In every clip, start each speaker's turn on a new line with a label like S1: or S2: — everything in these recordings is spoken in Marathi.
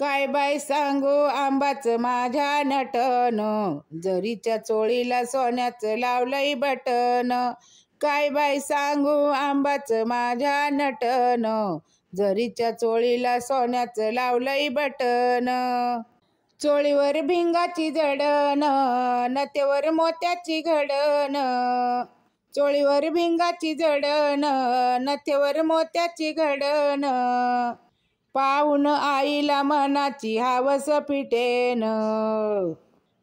S1: काय बाई सांगू आंबाचं माझ्या नटन, जरीच्या चोळीला सोन्याचं लावलंय बटन. काय बाई सांगू आंबाचं माझ्या नटन, जरीच्या चोळीला सोन्याचं लावलंय बटन. चोळीवर भिंगाची जडण, नतेवर मोत्याची घडण. चोळीवर भिंगाची जडण, नथेवर मोत्याची घडण. पाहून आईला मनाची हवस फिटेन,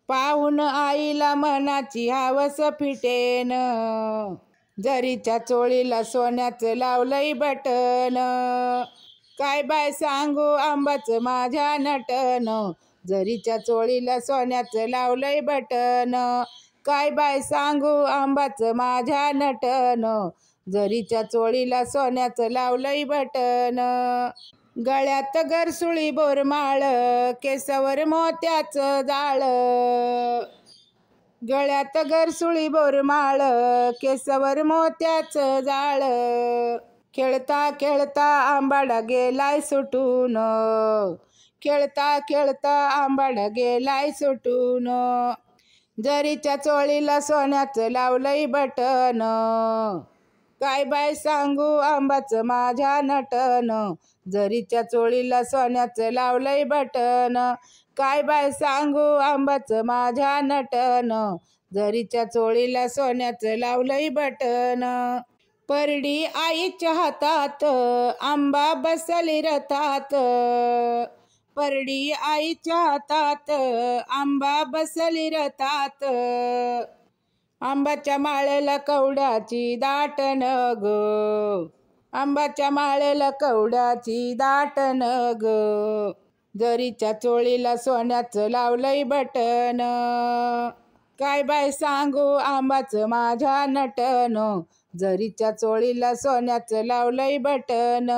S1: पाहून आईला मनाची हवस फिटेन. जरीच्या चोळीला सोन्याचं लावलंय बटन. काय बाय सांगू आंबाचं माझ्या नटन, जरीच्या चोळीला सोन्याचं लावलंय बटन. काय बाय सांगू आंबाचं माझ्या नटन, जरीच्या चोळीला सोन्याचं लावलंय बटन. गळ्यात गरसुळी बोरमाळ, केसावर मोत्याचं जाळ. गळ्यात गरसुळी बोरमाळ, केसावर मोत्याचं जाळ. खेळता खेळता आंबाडा गेलाय सुटून, खेळता खेळता आंबाडा गेलाय सुटून. जरीच्या चोळीला सोन्याचं लावलंय बटन. काय बाय सांगू आंबाचं माझ्या नटन, जरीच्या चोळीला सोन्याचं लावलंय बटन. काय बाय सांगू आंबाचं माझ्या नटन, जरीच्या चोळीला सोन्याचं लावलंय बटन. परडी आईच्या हातात, आंबा बसली रथात. परडी आईच्या हातात, आंबा बसली रथात. आंबाच्या माळेला कवड्याची दाटन ग, आंबाच्या माळेला कवड्याची दाटन ग. जरीच्या चोळीला सोन्याचं लावलंय बटन. काय बाय सांगू आंबाचं माझ्या नटन, जरीच्या चोळीला सोन्याचं लावलंय बटन.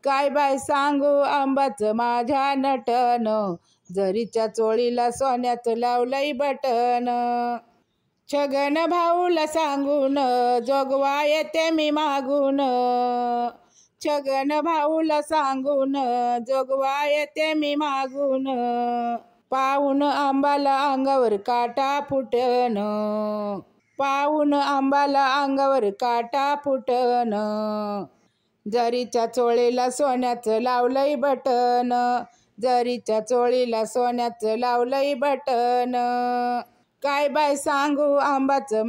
S1: काय बाय सांगू आंबाचं माझ्या नटन, जरीच्या चोळीला सोन्याचं लावलंय बटन. छगन भाऊला सांगून जोगवा येते मी मागून, छगन भाऊला सांगून जोगवा येते मी मागून. पाहून आंबाला अंगावर काटा फुटन, पाहून आंबाला अंगावर काटा फुटन. जरीच्या चोळीला सोन्याचं लावलंय बटन, जरीच्या चोळीला सोन्याचं लावलंय बटन. काय बाय सांगू आंबाचं